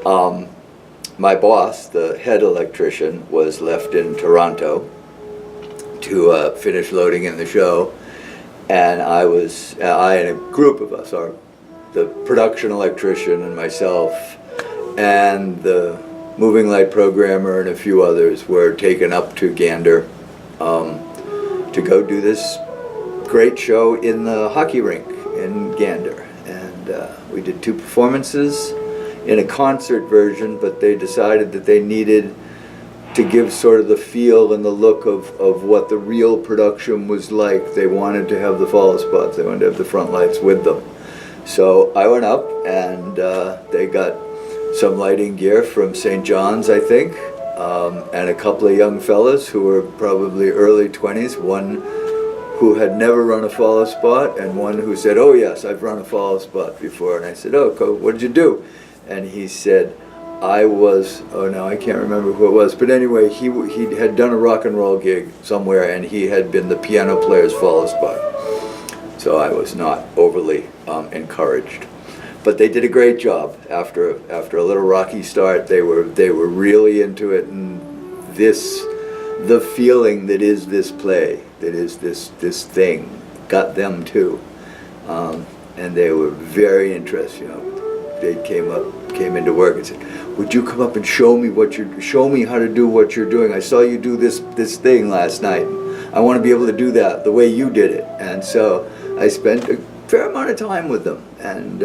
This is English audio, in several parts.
My boss, the head electrician, was left in Toronto to finish loading in the show, and I and a group of us, the production electrician and myself, and the moving light programmer and a few others were taken up to Gander to go do this great show in the hockey rink in Gander. And we did 2 performances in a concert version, but they decided that they needed to give sort of the feel and the look of what the real production was like. They wanted to have the follow spots, they wanted to have the front lights with them. So I went up and they got some lighting gear from St. John's, I think, and a couple of young fellas who were probably early 20s, one who had never run a follow spot and one who said, "Oh yes, I've run a follow spot before." And I said, "Oh, what did you do?" And he said, I can't remember who it was, but anyway, he had done a rock and roll gig somewhere, and he had been the piano player's follow spot. So I was not overly encouraged, but they did a great job. After a little rocky start, they were really into it, and the feeling that is this play, that is this thing, got them too, and they were very interested. They came into work and said, "Would you come up and show me how to do what you're doing? I saw you do this thing last night. I want to be able to do that the way you did it." And so I spent a fair amount of time with them. And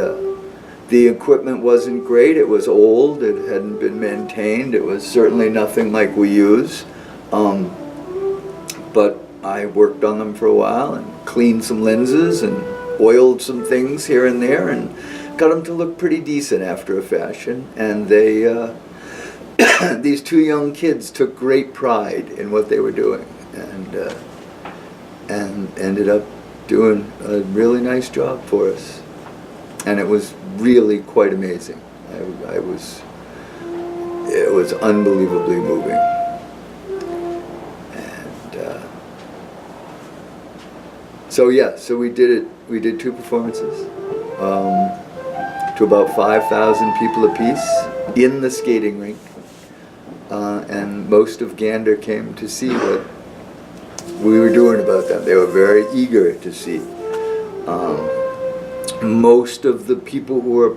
the equipment wasn't great. It was old. It hadn't been maintained. It was certainly nothing like we use. But I worked on them for a while and cleaned some lenses and oiled some things here and there and got them to look pretty decent after a fashion. And they, these 2 young kids took great pride in what they were doing, and ended up doing a really nice job for us. And it was really quite amazing. It was unbelievably moving. And so we did it. We did 2 performances. To about 5,000 people apiece in the skating rink, and most of Gander came to see what we were doing about them. They were very eager to see. Most of the people who were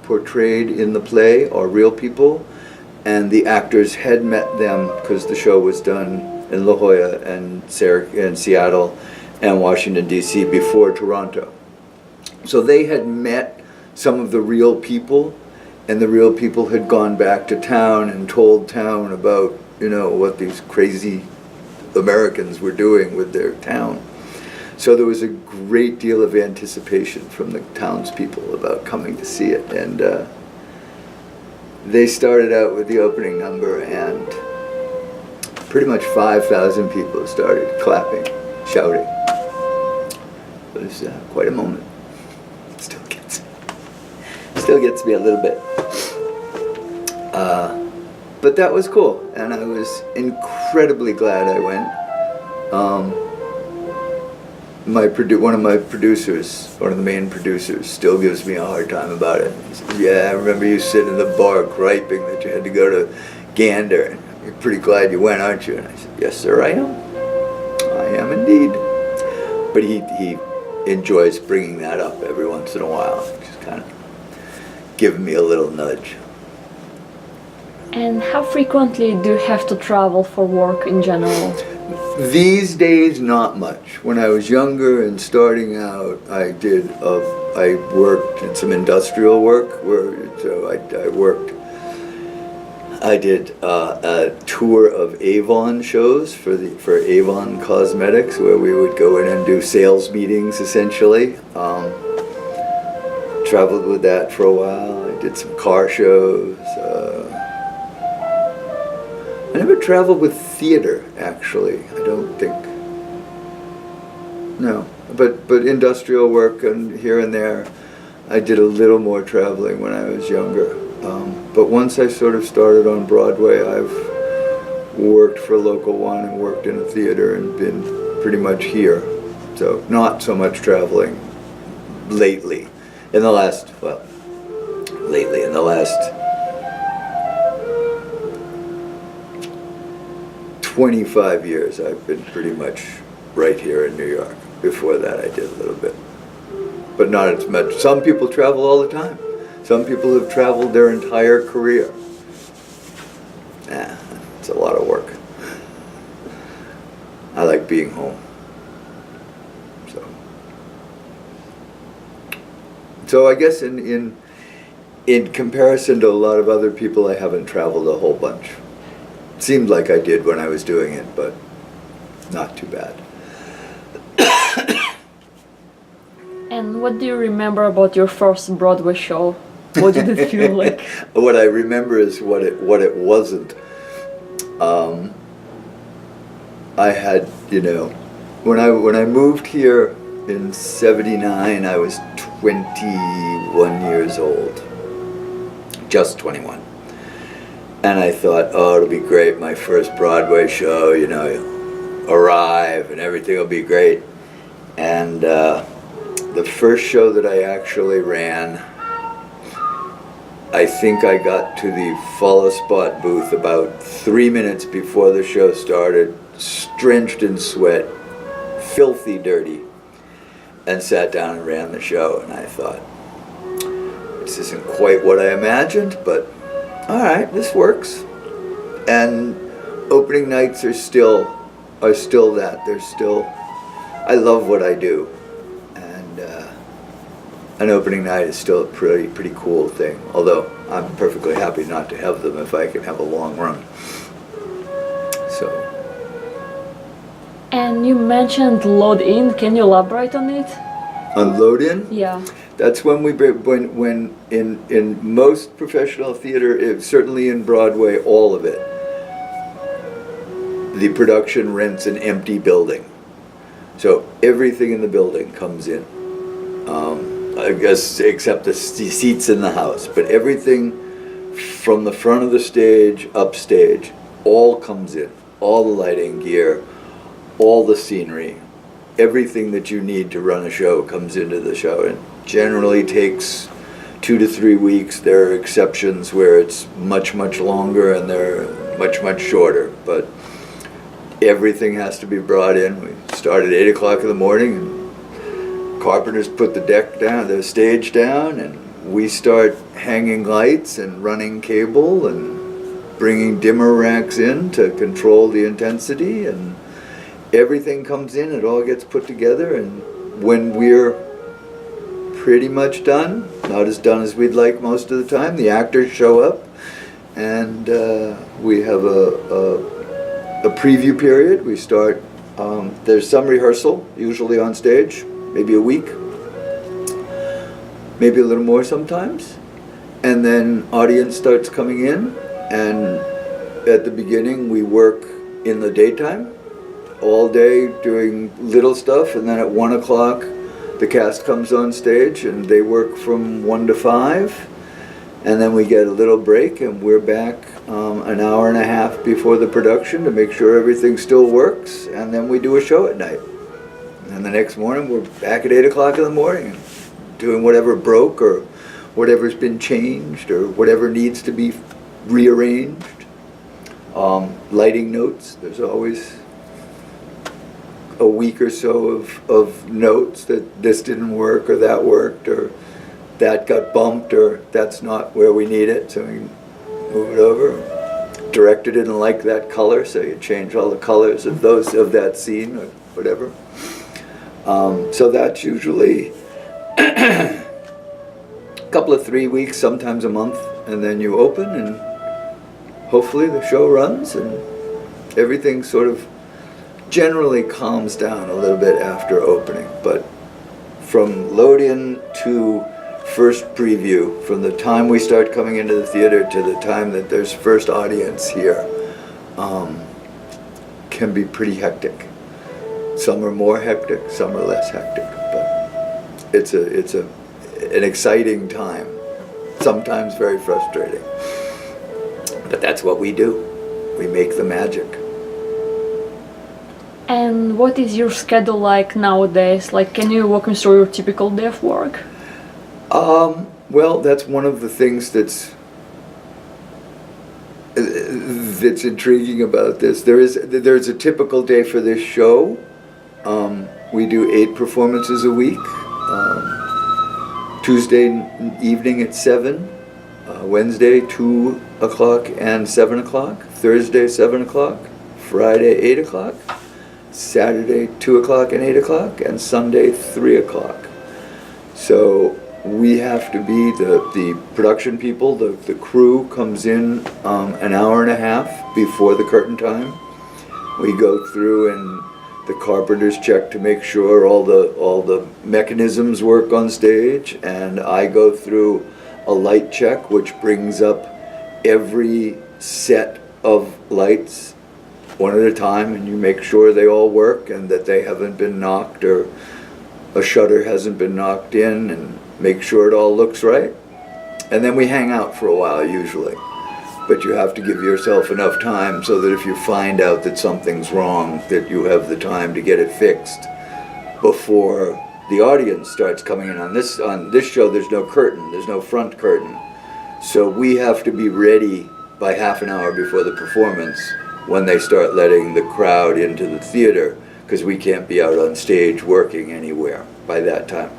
portrayed in the play are real people, and the actors had met them because the show was done in La Jolla and Seattle and Washington, D.C. before Toronto. So they had met some of the real people, and the real people had gone back to town and told town about, what these crazy Americans were doing with their town. So there was a great deal of anticipation from the townspeople about coming to see it. And they started out with the opening number, and pretty much 5,000 people started clapping, shouting. It was quite a moment. Still gets me a little bit. But that was cool, and I was incredibly glad I went. One of my producers, one of the main producers, still gives me a hard time about it. He says, "Yeah, I remember you sitting in the bar griping that you had to go to Gander, and you're pretty glad you went, aren't you?" And I said, "Yes, sir, I am. I am indeed." But he enjoys bringing that up every once in a while, just kind of giving me a little nudge. And how frequently do you have to travel for work in general? These days, not much. When I was younger and starting out, I worked in some industrial work I did a tour of Avon shows for Avon Cosmetics, where we would go in and do sales meetings, essentially. Traveled with that for a while. I did some car shows. I never traveled with theater, actually. I don't think. No, but industrial work and here and there, I did a little more traveling when I was younger. But once I sort of started on Broadway, I've worked for Local 1 and worked in a theater and been pretty much here. So not so much traveling lately. In the last 25 years I've been pretty much right here in New York. Before that I did a little bit, but not as much. Some people travel all the time. Some people have traveled their entire career. It's a lot of work. I like being home. So I guess in comparison to a lot of other people, I haven't traveled a whole bunch. Seemed like I did when I was doing it, but not too bad. And what do you remember about your first Broadway show? What did it feel like? What I remember is what it wasn't. I had, when I moved here in '79, I was 21 years old, just 21. And I thought, oh, it'll be great, my first Broadway show, arrive and everything will be great. And the first show that I actually ran, I think I got to the follow spot booth about 3 minutes before the show started, drenched in sweat, filthy dirty, and sat down and ran the show. And I thought, this isn't quite what I imagined, but all right, this works. And opening nights are still that. I love what I do. An opening night is still a pretty cool thing, although I'm perfectly happy not to have them if I can have a long run. So. And you mentioned LoadIn. Can you elaborate on it? On LoadIn? Yeah. That's when in most professional theater, certainly in Broadway, all of it, the production rents an empty building. So everything in the building comes in. I guess except the seats in the house, but everything from the front of the stage, upstage, all comes in. All the lighting gear, all the scenery, everything that you need to run a show comes into the show. It generally takes 2 to 3 weeks. There are exceptions where it's much longer and they're much shorter, but everything has to be brought in. We start at 8 o'clock in the morning, and carpenters put the deck down, the stage down, and we start hanging lights and running cable and bringing dimmer racks in to control the intensity, and everything comes in, it all gets put together, and when we're pretty much done, not as done as we'd like most of the time, the actors show up, and we have a preview period. We start, there's some rehearsal, usually on stage, maybe a week, maybe a little more sometimes. And then audience starts coming in, and at the beginning we work in the daytime, all day doing little stuff, and then at 1 o'clock the cast comes on stage and they work from 1 to 5, and then we get a little break and we're back an hour and a half before the production to make sure everything still works, and then we do a show at night. And the next morning we're back at 8 o'clock in the morning doing whatever broke or whatever's been changed or whatever needs to be rearranged. Lighting notes, there's always a week or so of notes that this didn't work or that worked or that got bumped or that's not where we need it, so we move it over. Director didn't like that color, so you change all the colors of that scene or whatever. So that's usually a couple of 3 weeks, sometimes a month, and then you open and hopefully the show runs and everything sort of generally calms down a little bit after opening. But from LoadIn to first preview, from the time we start coming into the theater to the time that there's first audience here, can be pretty hectic. Some are more hectic, some are less hectic, but it's an exciting time, sometimes very frustrating. But that's what we do. We make the magic. And what is your schedule like nowadays? Like, can you walk me through your typical day of work? Well, that's one of the things that's that's intriguing about this. There's a typical day for this show. We do 8 performances a week. Tuesday evening at 7, Wednesday 2 o'clock and 7 o'clock, Thursday 7 o'clock, Friday 8 o'clock, Saturday 2 o'clock and 8 o'clock, and Sunday 3 o'clock. So we have to be the production people, the crew comes in an hour and a half before the curtain time. We go through and the carpenters check to make sure all the mechanisms work on stage, and I go through a light check which brings up every set of lights one at a time, and you make sure they all work and that they haven't been knocked or a shutter hasn't been knocked in, and make sure it all looks right. And then we hang out for a while usually. But you have to give yourself enough time so that if you find out that something's wrong, that you have the time to get it fixed before the audience starts coming in. On this show, there's no curtain, there's no front curtain. So we have to be ready by half an hour before the performance when they start letting the crowd into the theater, because we can't be out on stage working anywhere by that time.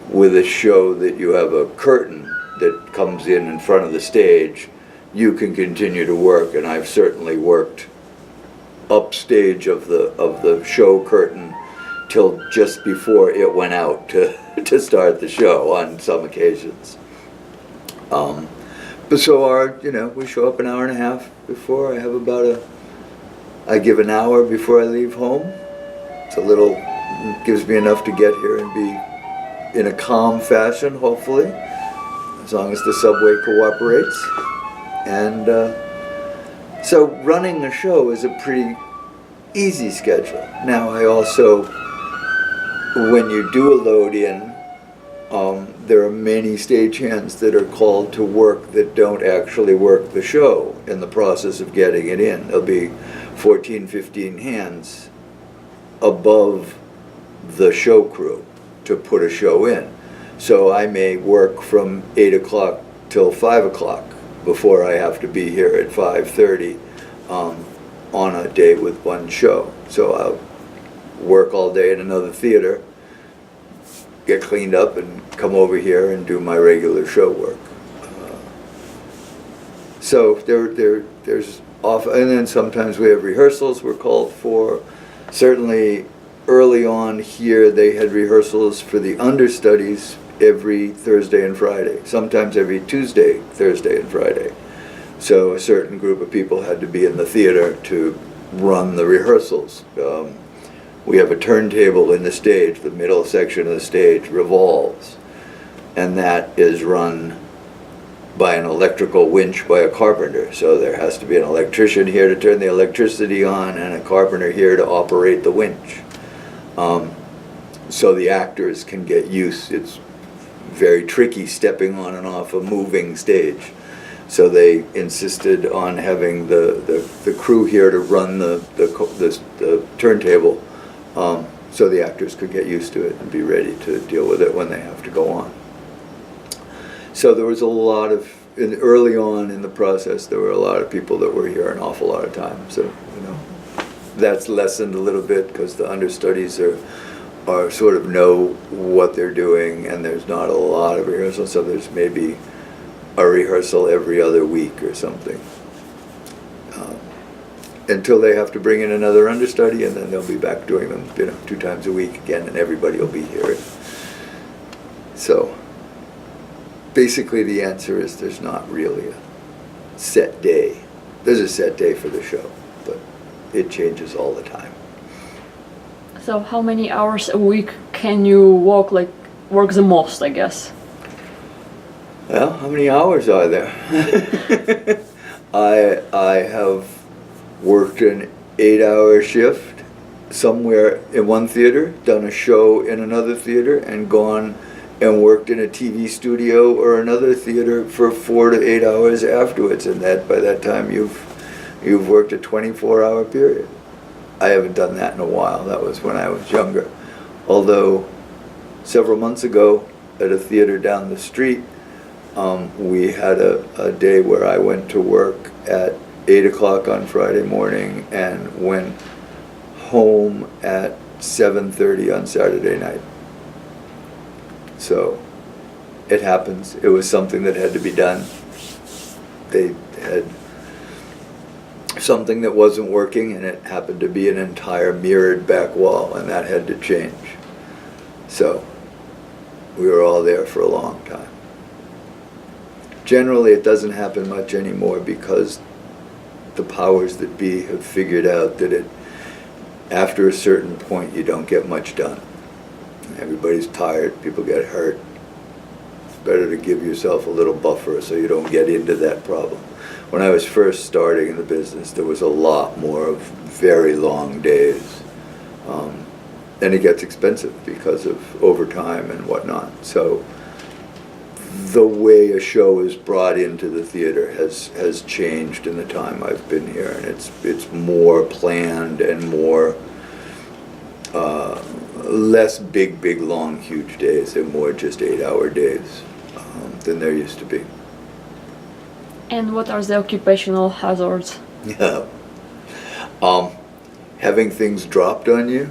With a show that you have a curtain that comes in front of the stage, you can continue to work, and I've certainly worked upstage of the show curtain till just before it went out to start the show on some occasions. But so we show up an hour and a half before. I give an hour before I leave home. Gives me enough to get here and be in a calm fashion, hopefully, as long as the subway cooperates. And so running a show is a pretty easy schedule. Now I also, when you do a load-in, there are many stagehands that are called to work that don't actually work the show in the process of getting it in. There'll be 14, 15 hands above the show crew to put a show in. So I may work from 8 o'clock till 5 o'clock before I have to be here at 5:30 on a day with one show. So I'll work all day in another theater, get cleaned up, and come over here and do my regular show work. So there's and then sometimes we have rehearsals we're called for. Certainly early on here they had rehearsals for the understudies every Thursday and Friday, sometimes every Tuesday, Thursday, and Friday. So a certain group of people had to be in the theater to run the rehearsals. We have a turntable in the stage. The middle section of the stage revolves, and that is run by an electrical winch by a carpenter. So there has to be an electrician here to turn the electricity on and a carpenter here to operate the winch. So the actors can get used. It's very tricky stepping on and off a moving stage. So they insisted on having the crew here to run the turntable, so the actors could get used to it and be ready to deal with it when they have to go on. So there was a lot of, early on in the process, there were a lot of people that were here an awful lot of time. So that's lessened a little bit because the understudies are sort of know what they're doing, and there's not a lot of rehearsal. So there's maybe a rehearsal every other week or something, until they have to bring in another understudy, and then they'll be back doing them 2 times a week again, and everybody will be here. So basically the answer is there's not really a set day. There's a set day for the show, but it changes all the time. So how many hours a week can you work the most, I guess? Well, how many hours are there? I have worked an 8-hour shift somewhere in one theater, done a show in another theater, and gone and worked in a TV studio or another theater for 4 to 8 hours afterwards, and that by that time you've worked a 24-hour period. I haven't done that in a while. That was when I was younger. Although several months ago at a theater down the street, we had a day where I went to work at 8 o'clock on Friday morning and went home at 7:30 on Saturday night. So it happens. It was something that had to be done. They had something that wasn't working, and it happened to be an entire mirrored back wall, and that had to change. So we were all there for a long time. Generally, it doesn't happen much anymore because the powers that be have figured out that after a certain point, you don't get much done. Everybody's tired, people get hurt. It's better to give yourself a little buffer so you don't get into that problem. When I was first starting in the business, there was a lot more of very long days. And it gets expensive because of overtime and whatnot. So the way a show is brought into the theater has changed in the time I've been here, and it's more planned and more less big long huge days and more just 8-hour days than there used to be. And what are the occupational hazards? Yeah. Having things dropped on you,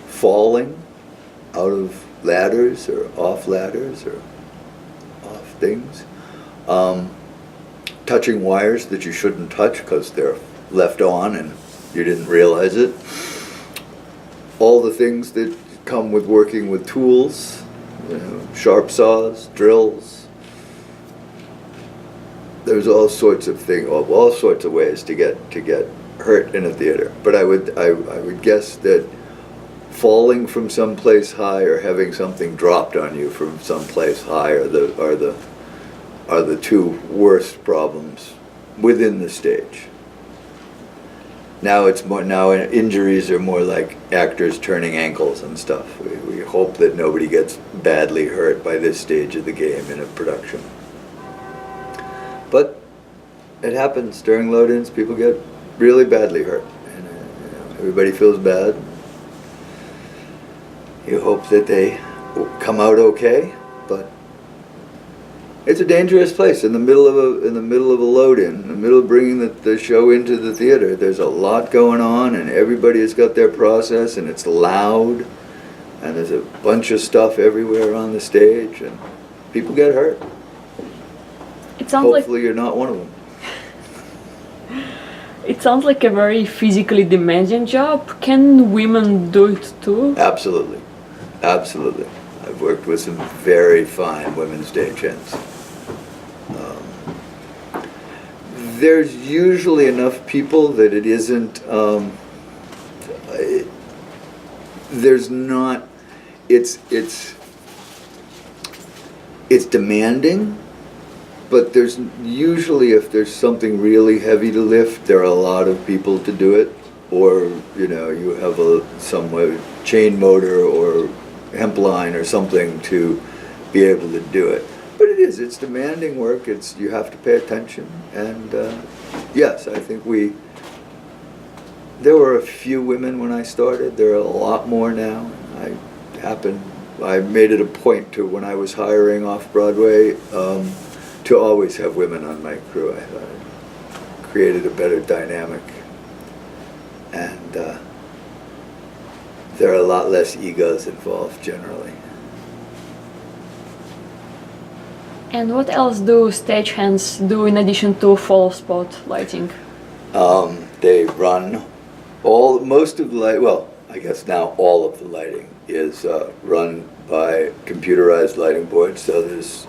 falling out of ladders or off ladders or off things, touching wires that you shouldn't touch because they're left on and you didn't realize it. All the things that come with working with tools, sharp saws, drills. There's all sorts of things, all sorts of ways to get hurt in a theater. But I would guess that falling from someplace high or having something dropped on you from someplace high are the two worst problems within the stage. Now injuries are more like actors turning ankles and stuff. We hope that nobody gets badly hurt by this stage of the game in a production. But it happens during load-ins. People get really badly hurt, and everybody feels bad. You hope that they come out okay, but it's a dangerous place in the middle of a load-in, in the middle of bringing the show into the theater. There's a lot going on, and everybody has got their process, and it's loud, and there's a bunch of stuff everywhere on the stage, and people get hurt. Hopefully you're not one of them. It sounds like a very physically demanding job. Can women do it too? Absolutely. Absolutely. I've worked with some very fine women stagehands. There's usually enough people that it isn't, there's not, it's demanding, but there's usually, if there's something really heavy to lift, there are a lot of people to do it, or you have some chain motor or hemp line or something to be able to do it. But it's demanding work. You have to pay attention, and yes, I think there were a few women when I started. There are a lot more now. I made it a point to, when I was hiring off Broadway, to always have women on my crew. I thought it created a better dynamic, and there are a lot less egos involved generally. And what else do stagehands do in addition to follow spot lighting? They run most of the light. Well, I guess now all of the lighting is run by computerized lighting boards. So there's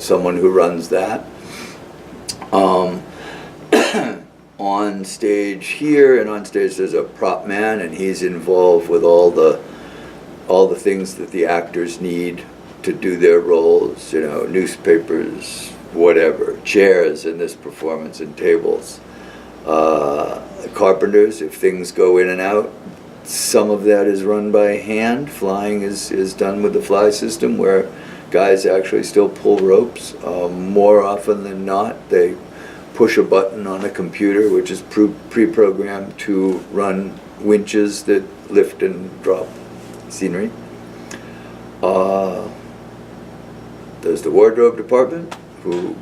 someone who runs that. On stage here and on stage there's a prop man, and he's involved with all the things that the actors need to do their roles, newspapers, whatever, chairs in this performance, and tables. Carpenters, if things go in and out, some of that is run by hand. Flying is done with the fly system, where guys actually still pull ropes. More often than not, they push a button on a computer, which is pre-programmed to run winches that lift and drop scenery. There's the wardrobe department, who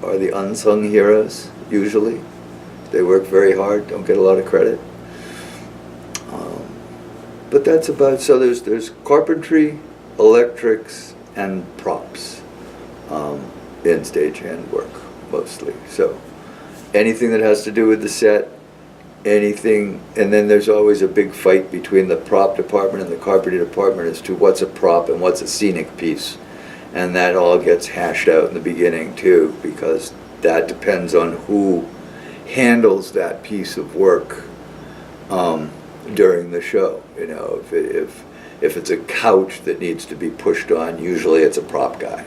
are the unsung heroes, usually. They work very hard, don't get a lot of credit. But that's about, so there's carpentry, electrics, and props in stagehand work, mostly. So anything that has to do with the set, anything, and then there's always a big fight between the prop department and the carpentry department as to what's a prop and what's a scenic piece. And that all gets hashed out in the beginning too, because that depends on who handles that piece of work during the show. You know, if it's a couch that needs to be pushed on, usually it's a prop guy.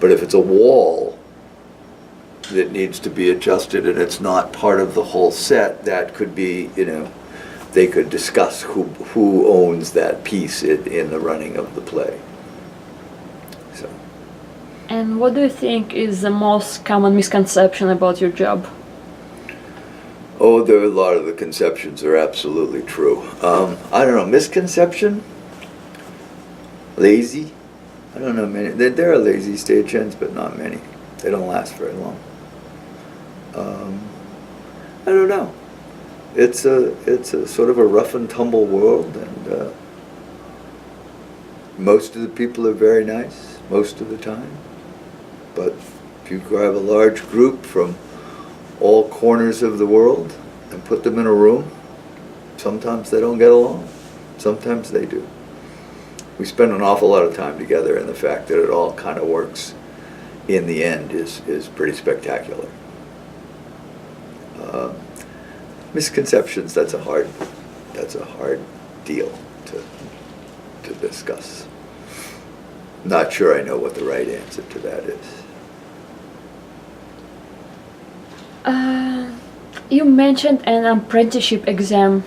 But if it's a wall that needs to be adjusted and it's not part of the whole set, that could be, you know, they could discuss who owns that piece in the running of the play. So. And what do you think is the most common misconception about your job? Oh, there are a lot of the conceptions are absolutely true. I don't know, misconception? Lazy? I don't know many. There are lazy stagehands, but not many. They don't last very long. I don't know. It's a sort of a rough and tumble world, and most of the people are very nice most of the time. But if you grab a large group from all corners of the world and put them in a room, sometimes they don't get along, sometimes they do. We spend an awful lot of time together, and the fact that it all kind of works in the end is pretty spectacular. Misconceptions, that's a hard deal to discuss. Not sure I know what the right answer to that is. You mentioned an apprenticeship exam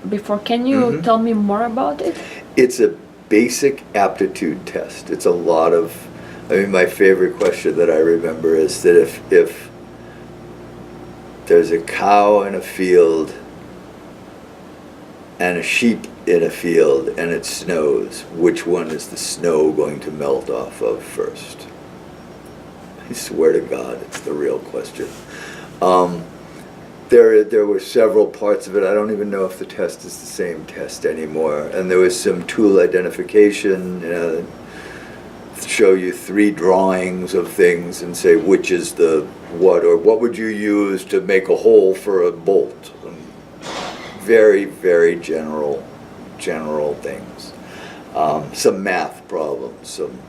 before. Can you tell me more about it? It's a basic aptitude test. It's a lot of, I mean, my favorite question that I remember is that if there's a cow in a field and a sheep in a field and it snows, which one is the snow going to melt off of first? I swear to God, it's the real question. There were several parts of it. I don't even know if the test is the same test anymore. And there was some tool identification, show you 3 drawings of things and say which is the what, or what would you use to make a hole for a bolt. Very, very general things. Some math problems, some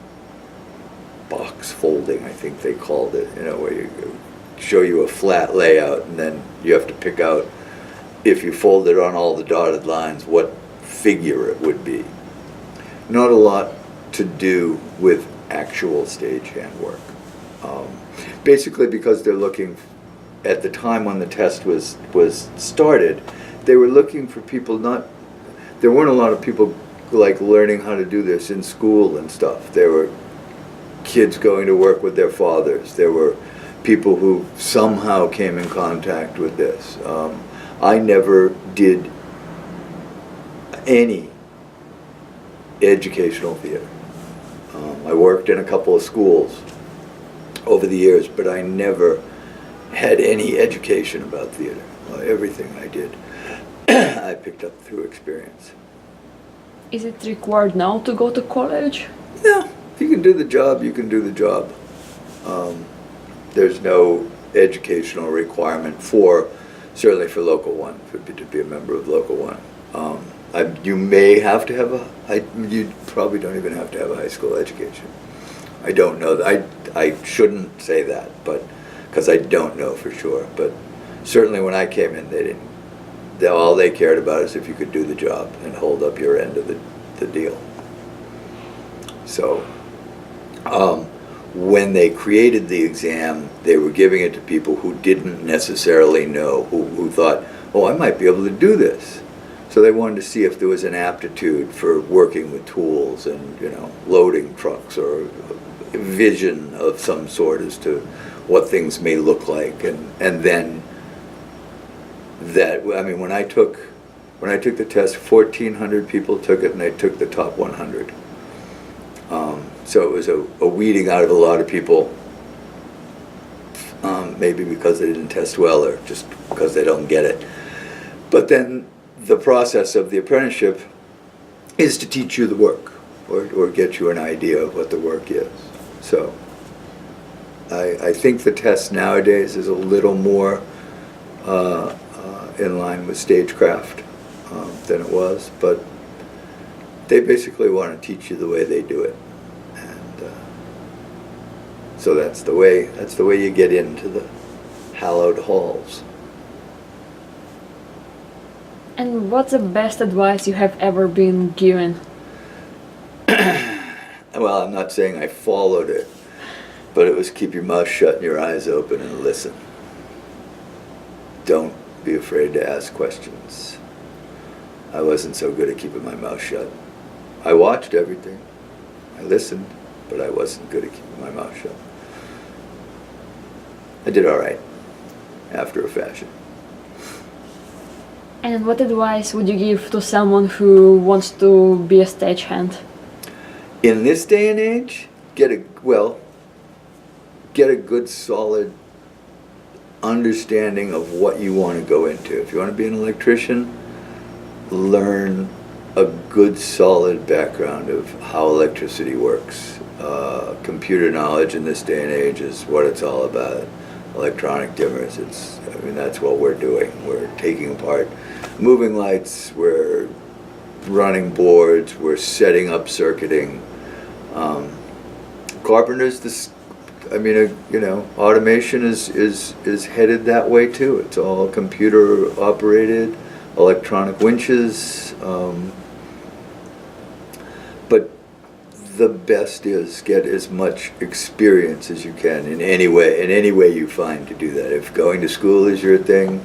box folding, I think they called it, where you show you a flat layout and then you have to pick out, if you fold it on all the dotted lines, what figure it would be. Not a lot to do with actual stagehand work. Basically because they're looking, at the time when the test was started, they were looking for people there weren't a lot of people like learning how to do this in school and stuff. There were kids going to work with their fathers. There were people who somehow came in contact with this. I never did any educational theater. I worked in a couple of schools over the years, but I never had any education about theater. Everything I did, I picked up through experience. Is it required now to go to college? No, if you can do the job, you can do the job. There's no educational requirement certainly for Local 1, to be a member of Local 1. You may have to have you probably don't even have to have a high school education. I don't know. I shouldn't say that, but because I don't know for sure. But certainly when I came in, all they cared about is if you could do the job and hold up your end of the deal. So when they created the exam, they were giving it to people who didn't necessarily know, who thought, oh, I might be able to do this. So they wanted to see if there was an aptitude for working with tools and, loading trucks, or a vision of some sort as to what things may look like. And then when I took the test, 1,400 people took it, and I took the top 100. So it was a weeding out of a lot of people. maybe because they didn't test well or just because they don't get it. But then the process of the apprenticeship is to teach you the work or get you an idea of what the work is. So I think the test nowadays is a little more in line with stagecraft than it was, but they basically want to teach you the way they do it, and so that's the way you get into the hallowed halls. And what's the best advice you have ever been given? Well, I'm not saying I followed it, but it was keep your mouth shut and your eyes open and listen. Don't be afraid to ask questions. I wasn't so good at keeping my mouth shut. I watched everything. I listened, but I wasn't good at keeping my mouth shut. I did all right, after a fashion. And what advice would you give to someone who wants to be a stagehand? In this day and age, get a good solid understanding of what you want to go into. If you want to be an electrician, learn a good solid background of how electricity works. Computer knowledge in this day and age is what it's all about. Electronic dimmers, that's what we're doing. We're taking apart moving lights, we're running boards, we're setting up circuiting. Carpenters, automation is headed that way too. It's all computer operated, electronic winches. But the best is get as much experience as you can in any way you find to do that. If going to school is your thing,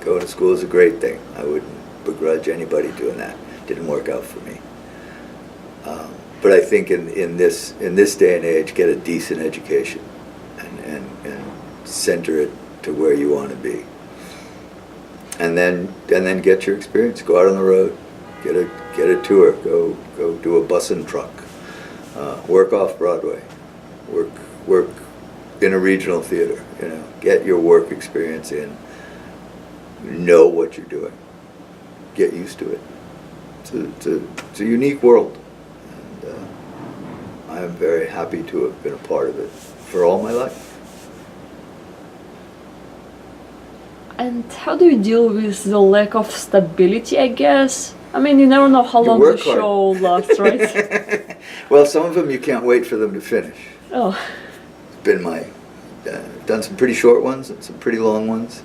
going to school is a great thing. I wouldn't begrudge anybody doing that. Didn't work out for me. But I think in this day and age, get a decent education and center it to where you want to be. And then get your experience. Go out on the road, get a tour. Go do a bus and truck. Work off Broadway. Work in a regional theater. Get your work experience in. Know what you're doing. Get used to it. It's a unique world. I am very happy to have been a part of it for all my life. And how do you deal with the lack of stability, I guess? You never know how long the show lasts, right? Well, some of them you can't wait for them to finish. Oh. It's been done some pretty short ones and some pretty long ones.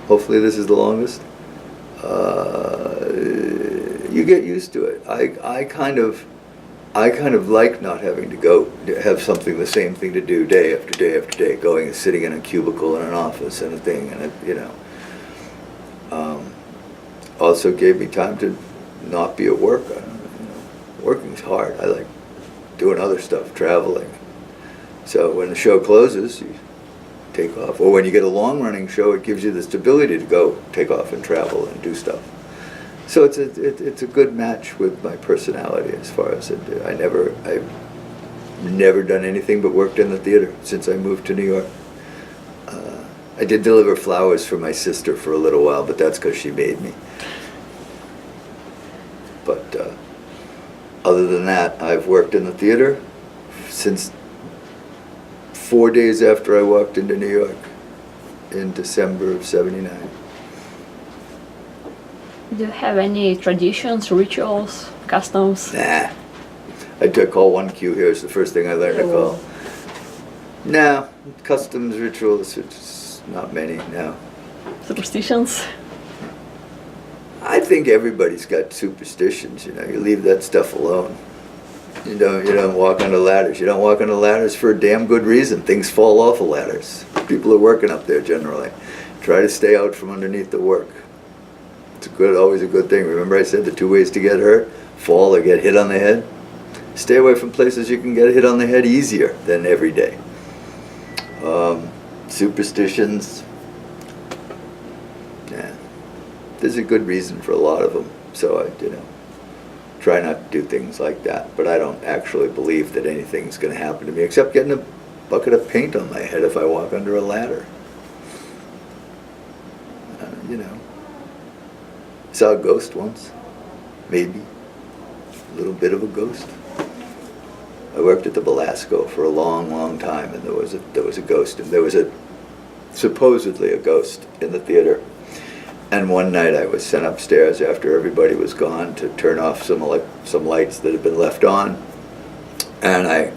Hopefully this is the longest. You get used to it. I kind of like not having to go have something, the same thing to do day after day after day, going and sitting in a cubicle in an office and a thing, and also gave me time to not be at work. Working's hard. I like doing other stuff, traveling. So when the show closes, you take off. Or when you get a long-running show, it gives you the stability to go take off and travel and do stuff. So it's a good match with my personality as far as it. I've never done anything but worked in the theater since I moved to New York. I did deliver flowers for my sister for a little while, but that's because she made me. But other than that, I've worked in the theater since 4 days after I walked into New York in December of '79. Do you have any traditions, rituals, customs? Nah. I call one cue here. It's the first thing I learned to call. No. Customs, rituals, it's not many, no. Superstitions? I think everybody's got superstitions, You leave that stuff alone. You don't walk on the ladders. You don't walk on the ladders for a damn good reason. Things fall off of ladders. People are working up there generally. Try to stay out from underneath the work. It's always a good thing. Remember I said the 2 ways to get hurt? Fall or get hit on the head? Stay away from places you can get hit on the head easier than every day. Superstitions. Yeah. There's a good reason for a lot of them. So I, try not to do things like that. But I don't actually believe that anything's going to happen to me except getting bucket of paint on my head if I walk under a ladder. You know. Saw a ghost once. Maybe. A little bit of a ghost. I worked at the Belasco for a long, long time, and there was a ghost, and there was supposedly a ghost in the theater. And one night I was sent upstairs after everybody was gone to turn off some lights that had been left on. And I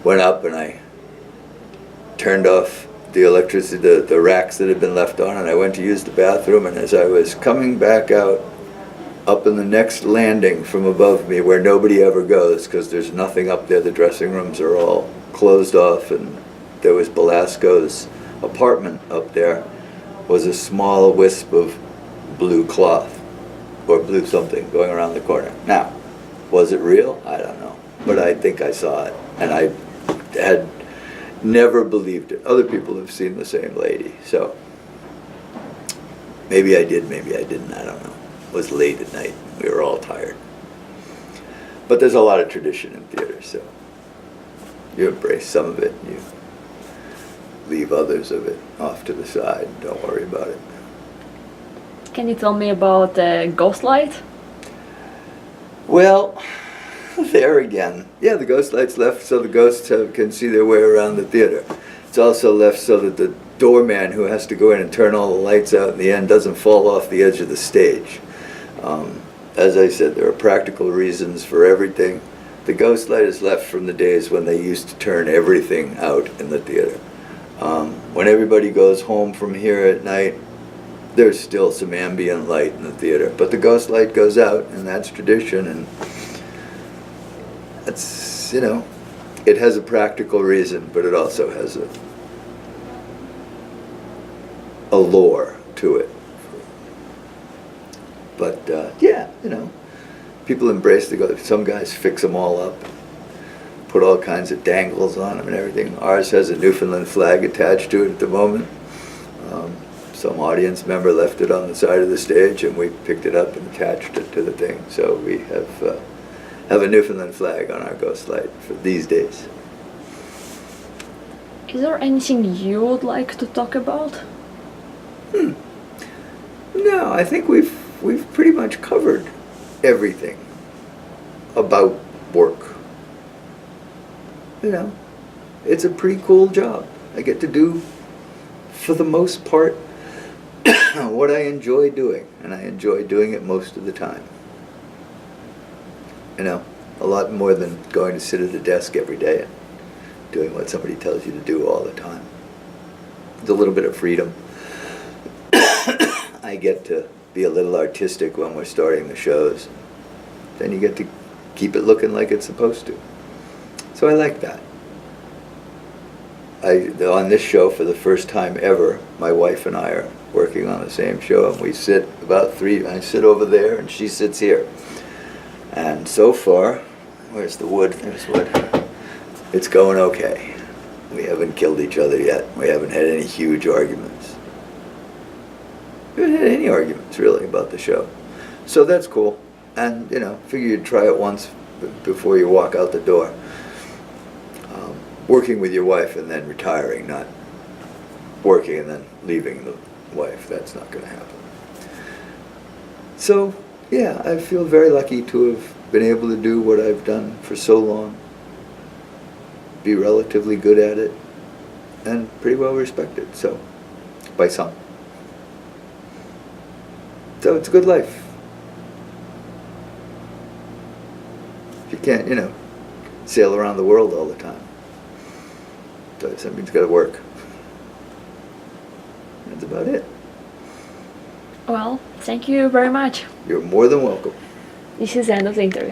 went up and I turned off the electricity, the racks that had been left on, and I went to use the bathroom. And as I was coming back out, up in the next landing from above me where nobody ever goes because there's nothing up there, the dressing rooms are all closed off, and there was Belasco's apartment up there, was a small wisp of blue cloth or blue something going around the corner. Now, was it real? I don't know, but I think I saw it, and I had never believed it. Other people have seen the same lady, so maybe I did, maybe I didn't, I don't know. It was late at night. We were all tired. But there's a lot of tradition in theater, so you embrace some of it, you leave others of it off to the side. Don't worry about it. Can you tell me about ghost light? Well, there again. Yeah, the ghost light's left so the ghosts can see their way around the theater. It's also left so that the doorman who has to go in and turn all the lights out in the end doesn't fall off the edge of the stage. As I said, there are practical reasons for everything. The ghost light is left from the days when they used to turn everything out in the theater. When everybody goes home from here at night, there's still some ambient light in the theater, but the ghost light goes out, and that's tradition, and that's, you know, it has a practical reason, but it also has a lore to it. But yeah, you know, people embrace the ghost. Some guys fix them all up, put all kinds of dangles on them and everything. Ours has a Newfoundland flag attached to it at the moment. Some audience member left it on the side of the stage, and we picked it up and attached it to the thing. So we have a Newfoundland flag on our ghost light for these days. Is there anything you would like to talk about? No, I think we've pretty much covered everything about work. You know, it's a pretty cool job. I get to do, for the most part, what I enjoy doing, and I enjoy doing it most of the time. You know, a lot more than going to sit at a desk every day and doing what somebody tells you to do all the time. There's a little bit of freedom. I get to be a little artistic when we're starting the shows. Then you get to keep it looking like it's supposed to. So I like that. On this show, for the first time ever, my wife and I are working on the same show, and we sit I sit over there and she sits here. And so far, where's the wood? There's wood. It's going okay. We haven't killed each other yet. We haven't had any huge arguments. We haven't had any arguments, really, about the show. So that's cool. And, you know, figure you'd try it once before you walk out the door. Working with your wife and then retiring, not working and then leaving the wife. That's not going to happen. So, yeah, I feel very lucky to have been able to do what I've done for so long, be relatively good at it, and pretty well respected, so, by some. So it's a good life. You can't, you know, sail around the world all the time. So something's got to work. That's about it. Well, thank you very much. You're more than welcome. This is the end of the interview.